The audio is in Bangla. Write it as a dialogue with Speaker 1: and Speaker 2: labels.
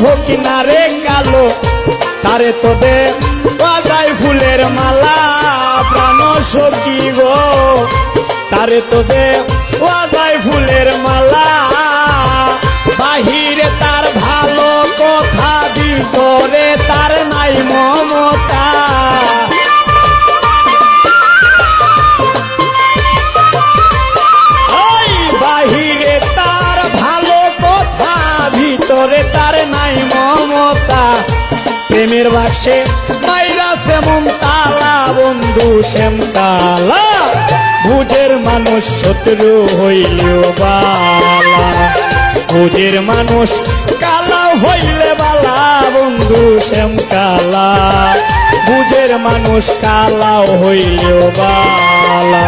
Speaker 1: হোক না রে কালো তারে তো দে বাজাই ফুলের মালা প্রাণ সখী গো তারে তো দে বাজাই ফুলের মালা বাহিরে তার ভালো কথা ভিতরে তার নাই মমতা বাহিরে তার ভালো কথা ভিতরে তার নাই মমতা প্রেমের বাক্সে মাইরা সেমন তালা বন্ধু শ্যাম কালা বুঝের মানুষ শত্রু হইলেও বালা বুঝের মানুষ কালা হইলে বালা বন্ধু শ্যাম কালা বুঝের মানুষ কালা হইলেও বালা